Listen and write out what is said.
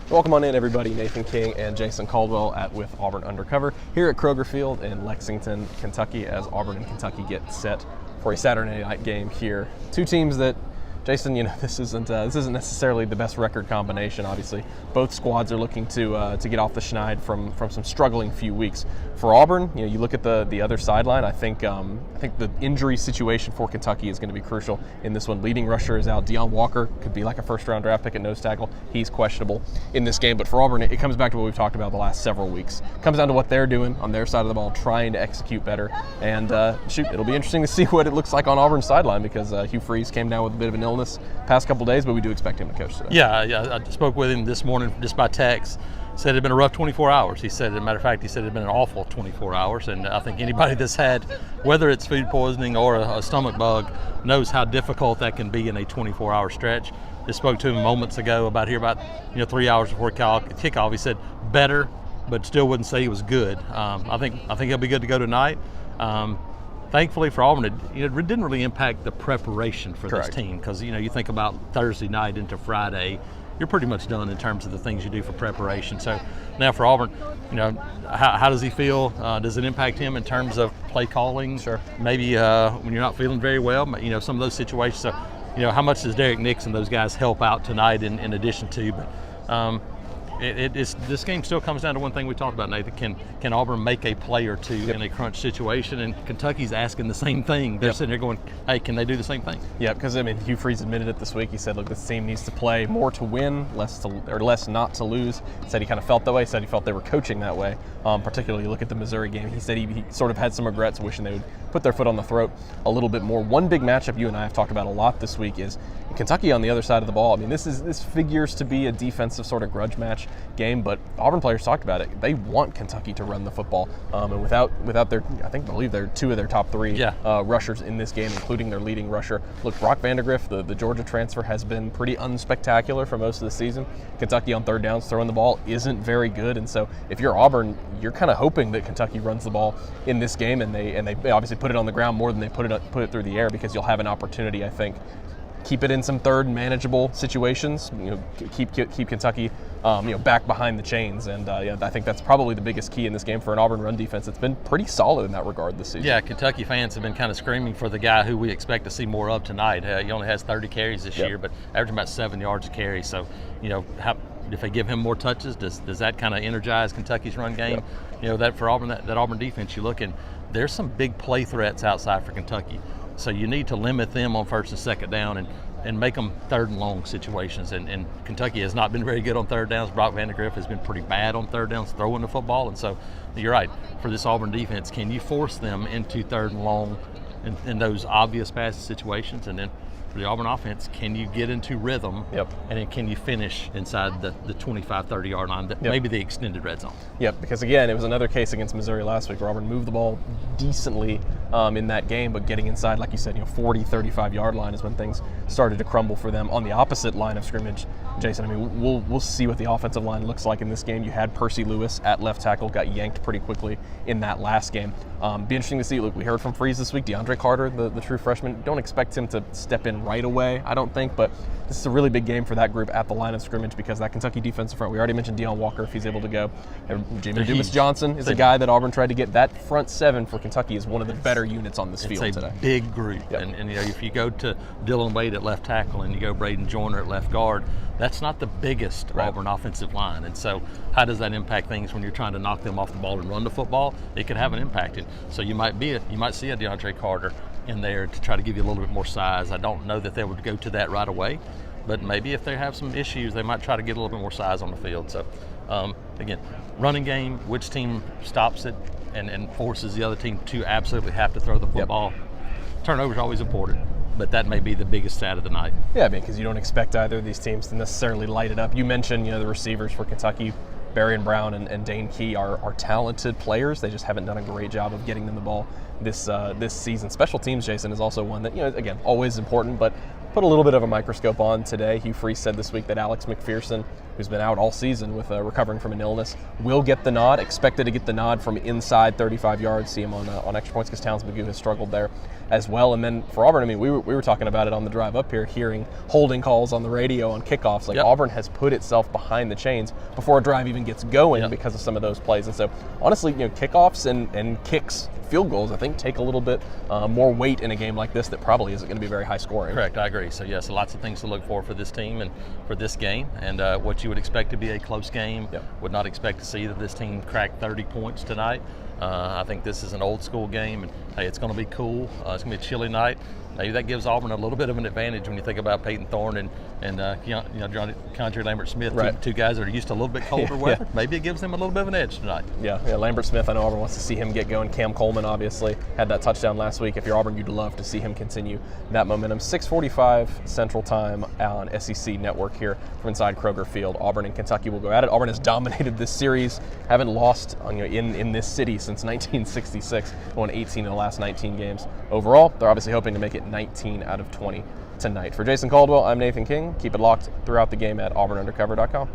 Welcome on in, everybody. Nathan King and Jason Caldwell with Auburn Undercover here at Kroger Field in Lexington, Kentucky, as Auburn and Kentucky get set for a Saturday night game here. Two teams that, Jason, this isn't necessarily the best record combination. Obviously, both squads are looking to get off the schneid from some struggling few weeks. For Auburn, you look at the other sideline. I think the injury situation for Kentucky is going to be crucial in this one. Leading rusher is out. Deon Walker could be like a first-round draft pick at nose tackle. He's questionable in this game. But for Auburn, it comes back to what we've talked about the last several weeks. It comes down to what they're doing on their side of the ball, trying to execute better. And it'll be interesting to see what it looks like on Auburn's sideline, because Hugh Freeze came down with a bit of an illness past couple days, but we do expect him to coach today. Yeah, I spoke with him this morning just by text. Said it had been a rough 24 hours. He said, as a matter of fact, it had been an awful 24 hours. And I think anybody that's had, whether it's food poisoning or a stomach bug, knows how difficult that can be in a 24-hour stretch. Just spoke to him moments ago about 3 hours before kickoff. He said better, but still wouldn't say he was good. I think he'll be good to go tonight. Thankfully for Auburn, it didn't really impact the preparation for Correct. this team, because you think about Thursday night into Friday, you're pretty much done in terms of the things you do for preparation. So now for Auburn, how does he feel? Does it impact him in terms of play calling? Sure. Maybe when you're not feeling very well, some of those situations. So, how much does Derek Nix and those guys help out tonight in addition to? But this game still comes down to one thing we talked about, Nathan. Can Auburn make a play or two in a crunch situation? And Kentucky's asking the same thing. They're sitting there going, hey, can they do the same thing? Yeah, because Hugh Freeze admitted it this week. He said, look, this team needs to play more to win, less not to lose. He said he kind of felt that way. He said he felt they were coaching that way. Particularly, you look at the Missouri game. He said he sort of had some regrets, wishing they would put their foot on the throat a little bit more. One big matchup you and I have talked about a lot this week is Kentucky on the other side of the ball. This figures to be a defensive sort of grudge match game, but Auburn players talked about it. They want Kentucky to run the football, and without their, I believe they're two of their top three rushers in this game, including their leading rusher. Look, Brock Vandegrift, the Georgia transfer, has been pretty unspectacular for most of the season. Kentucky on third downs throwing the ball isn't very good, and so if you're Auburn, you're kind of hoping that Kentucky runs the ball in this game, and they obviously put it on the ground more than they put it through the air, because you'll have an opportunity, I think. Keep it in some third manageable situations. Keep Kentucky, back behind the chains, and I think that's probably the biggest key in this game for an Auburn run defense. It's been pretty solid in that regard this season. Yeah, Kentucky fans have been kind of screaming for the guy who we expect to see more of tonight. He only has 30 carries this year, but averaging about 7 yards a carry. So, if they give him more touches, does that kind of energize Kentucky's run game? That for Auburn, that Auburn defense, you look, and there's some big play threats outside for Kentucky. So you need to limit them on first and second down and make them third and long situations. And Kentucky has not been very good on third downs. Brock Vandegrift has been pretty bad on third downs throwing the football. And so you're right, for this Auburn defense, can you force them into third and long in those obvious passing situations? And then for the Auburn offense, can you get into rhythm? Yep. And then can you finish inside the 25, 30-yard line, maybe the extended red zone? Yep, because again, it was another case against Missouri last week where Auburn moved the ball decently in that game, but getting inside, like you said, 40, 35-yard line is when things started to crumble for them. On the opposite line of scrimmage, Jason, we'll see what the offensive line looks like in this game. You had Percy Lewis at left tackle, got yanked pretty quickly in that last game. Be interesting to see. Look, we heard from Freeze this week. DeAndre Carter, the true freshman, don't expect him to step in right away, I don't think, but this is a really big game for that group at the line of scrimmage, because that Kentucky defensive front, we already mentioned Deon Walker, if he's able to go. Jamie Dumas-Johnson is a guy that Auburn tried to get. That front seven for Kentucky is one of the better units on this field today. It's a big group. Yep. And if you go to Dylan Wade at left tackle and you go Braden Joyner at left guard, that's not the biggest Auburn offensive line. And so how does that impact things when you're trying to knock them off the ball and run the football? It could have an impact. And so you might see a DeAndre Carter in there to try to give you a little bit more size. I don't know that they would go to that right away, but maybe if they have some issues, they might try to get a little bit more size on the field. So again, running game, which team stops it and forces the other team to absolutely have to throw the football. Yep. Turnovers are always important, but that may be the biggest stat of the night. Yeah, because you don't expect either of these teams to necessarily light it up. You mentioned, the receivers for Kentucky, Barian Brown and Dane Key are talented players. They just haven't done a great job of getting them the ball this season. Special teams, Jason, is also one that, again, always important, but put a little bit of a microscope on today. Hugh Freeze said this week that Alex McPherson, who's been out all season with recovering from an illness, will get the nod, expected to get the nod from inside 35 yards, see him on extra points because Towns McGoo has struggled there as well. And then for Auburn, I mean, we were talking about it on the drive up here, hearing holding calls on the radio on kickoffs. Like, Auburn has put itself behind the chains before a drive even gets going because of some of those plays. And so, honestly, kickoffs and kicks, field goals, I think, take a little bit more weight in a game like this that probably isn't going to be very high scoring. Correct, I agree. So, yes, lots of things to look for this team and for this game. And what you would expect to be a close game, would not expect to see that this team crack 30 points tonight. I think this is an old school game, and hey, it's going to be cool. It's going to be a chilly night. Maybe that gives Auburn a little bit of an advantage when you think about Peyton Thorne and Johnny Contra Lambert-Smith, two guys that are used to a little bit colder weather. Maybe it gives them a little bit of an edge tonight. Yeah, Lambert-Smith, I know Auburn wants to see him get going. Cam Coleman obviously had that touchdown last week. If you're Auburn, you'd love to see him continue that momentum. 6:45 Central Time on SEC Network here from inside Kroger Field. Auburn and Kentucky will go at it. Auburn has dominated this series, haven't lost in this city since 1966, won 18 in the last 19 games. Overall, they're obviously hoping to make it 19 out of 20 tonight. For Jason Caldwell, I'm Nathan King. Keep it locked throughout the game at auburnundercover.com.